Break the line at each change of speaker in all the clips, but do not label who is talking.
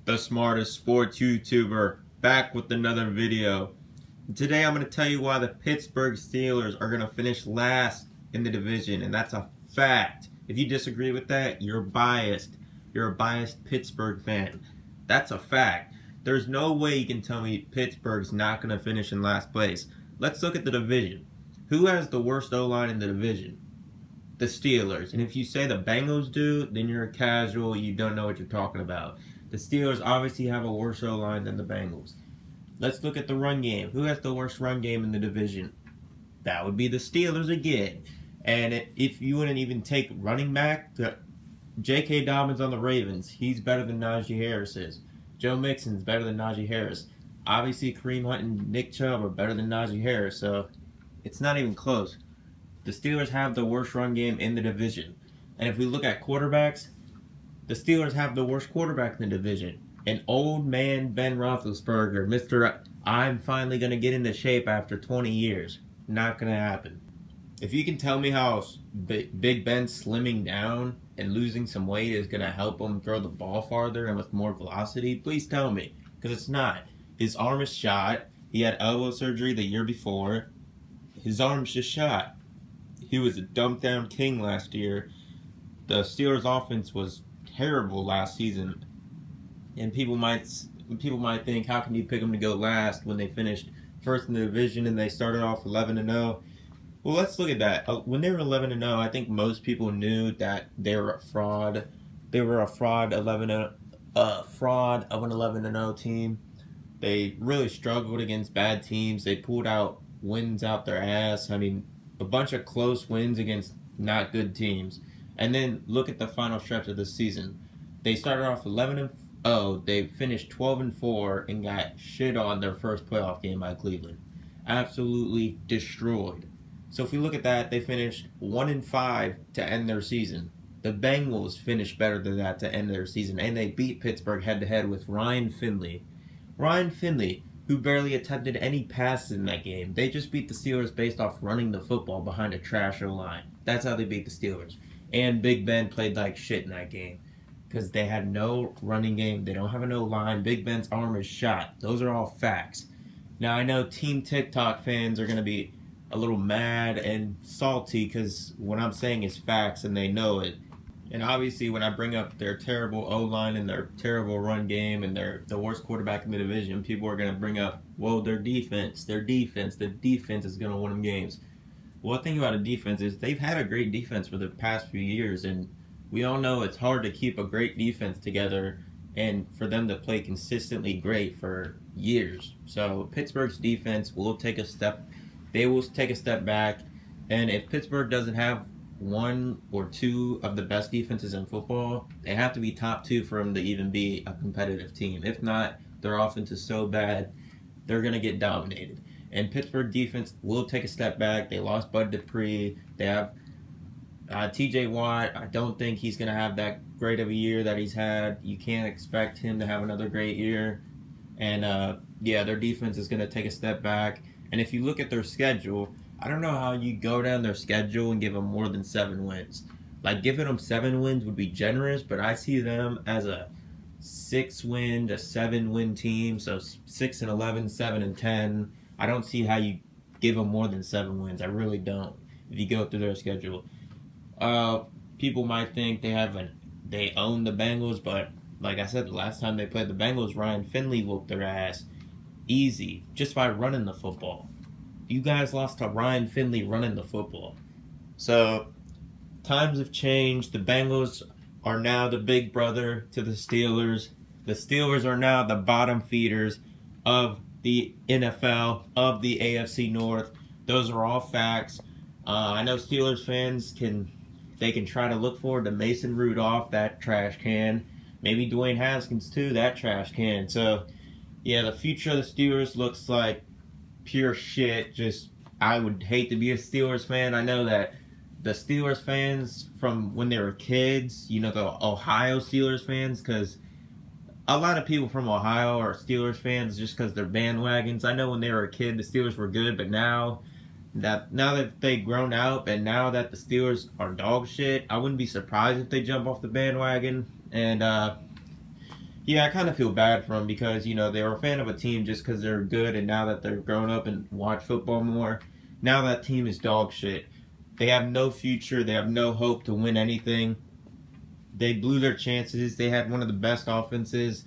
the smartest sports YouTuber, back with another video. Today I'm going to tell you why the Pittsburgh Steelers are going to finish last in the division, and that's a fact. If you disagree with that, you're biased. You're a biased Pittsburgh fan. That's a fact. There's no way you can tell me Pittsburgh's not going to finish in last place. Let's look at the division. Who has the worst O-line in the division? The Steelers. And if you say the Bengals do, then you're a casual. You don't know what you're talking about. The Steelers obviously have a worse O-line than the Bengals. Let's look at the run game. Who has the worst run game in the division? That would be the Steelers again. And if you wouldn't even take running back, J.K. Dobbins on the Ravens, he's better than Najee Harris is. Joe Mixon's better than Najee Harris. Obviously, Kareem Hunt and Nick Chubb are better than Najee Harris, so it's not even close. The Steelers have the worst run game in the division. And if we look at quarterbacks, the Steelers have the worst quarterback in the division. An old man Ben Roethlisberger, Mr. I'm finally going to get into shape after 20 years. Not going to happen. If you can tell me how Big Ben slimming down and losing some weight is going to help him throw the ball farther and with more velocity, please tell me. Because it's not. His arm is shot. He had elbow surgery the year before. His arm's just shot. He was a dumped down king last year. The Steelers' offense was terrible last season, and people might think, how can you pick them to go last when they finished first in the division and they started off 11-0? Well, let's look at that. When they were 11-0, I think most people knew that they were a fraud. They were a fraud of an 11-0 team. They really struggled against bad teams. They pulled out wins out their ass. I mean, a bunch of close wins against not good teams. And then look at the final stretch of the season. They started off 11-0. They finished 12-4 and got shit on their first playoff game by Cleveland. Absolutely destroyed. So if we look at that, they finished 1-5 to end their season. The Bengals finished better than that to end their season, and they beat Pittsburgh head-to-head with Ryan Finley. Ryan Finley, who barely attempted any passes in that game. They just beat the Steelers based off running the football behind a trash O-line. That's how they beat the Steelers. And Big Ben played like shit in that game because they had no running game. They don't have an O-line. Big Ben's arm is shot. Those are all facts. Now, I know Team TikTok fans are going to be a little mad and salty because what I'm saying is facts and they know it. And obviously, when I bring up their terrible O-line and their terrible run game and the worst quarterback in the division, people are going to bring up, well, the defense is going to win them games. Well, the thing about a defense is they've had a great defense for the past few years, and we all know it's hard to keep a great defense together and for them to play consistently great for years. So Pittsburgh's defense will take a step back, and if Pittsburgh doesn't have one or two of the best defenses in football, they have to be top two for them to even be a competitive team. If not, their offense is so bad, they're going to get dominated. And Pittsburgh defense will take a step back. They lost Bud Dupree. They have TJ Watt. I don't think he's going to have that great of a year that he's had. You can't expect him to have another great year. And their defense is going to take a step back. And if you look at their schedule, I don't know how you go down their schedule and give them more than 7 wins. Like, giving them 7 wins would be generous, but I see them as a 6-win to 7-win team. So 6-11, 7-10. I don't see how you give them more than 7 wins. I really don't. If you go through their schedule, people might think they own the Bengals, but like I said, the last time they played the Bengals, Ryan Finley whooped their ass easy just by running the football. You guys lost to Ryan Finley running the football. So times have changed. The Bengals are now the big brother to the Steelers. The Steelers are now the bottom feeders of the NFL, of the AFC North. Those are all facts. I know Steelers fans can try to look forward to Mason Rudolph, that trash can. Maybe Dwayne Haskins too, that trash can. So yeah, the future of the Steelers looks like pure shit. I would hate to be a Steelers fan. I know that the Steelers fans from when they were kids, the Ohio Steelers fans, because a lot of people from Ohio are Steelers fans just because they're bandwagons. I know when they were a kid, the Steelers were good, but now that they've grown up and now that the Steelers are dog shit, I wouldn't be surprised if they jump off the bandwagon. And Yeah, I kind of feel bad for them because, they were a fan of a team just because they're good, and now that they're grown up and watch football more, now that team is dog shit. They have no future. They have no hope to win anything. They blew their chances. They had one of the best offenses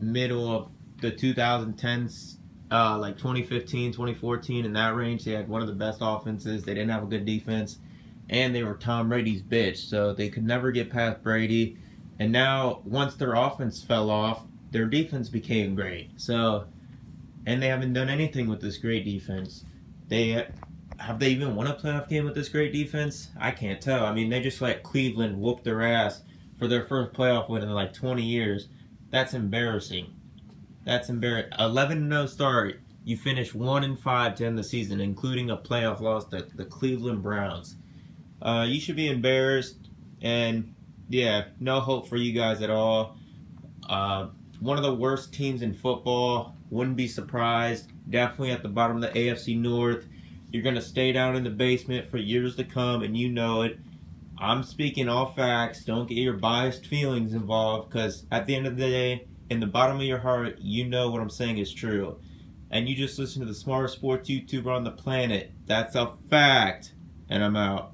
middle of the 2010s, like 2015, 2014, in that range. They had one of the best offenses. They didn't have a good defense, and they were Tom Brady's bitch, so they could never get past Brady. And now, once their offense fell off, their defense became great. So, and they haven't done anything with this great defense. They have they even won a playoff game with this great defense? I can't tell. I mean, they just let Cleveland whoop their ass for their first playoff win in like 20 years. That's embarrassing. That's embarrassing. 11-0 start. You finish 1-5 to end the season, including a playoff loss to the Cleveland Browns. You should be embarrassed, and yeah, no hope for you guys at all. One of the worst teams in football. Wouldn't be surprised. Definitely at the bottom of the AFC North. You're going to stay down in the basement for years to come, and you know it. I'm speaking all facts. Don't get your biased feelings involved, because at the end of the day, in the bottom of your heart, you know what I'm saying is true. And you just listen to the smartest sports YouTuber on the planet. That's a fact. And I'm out.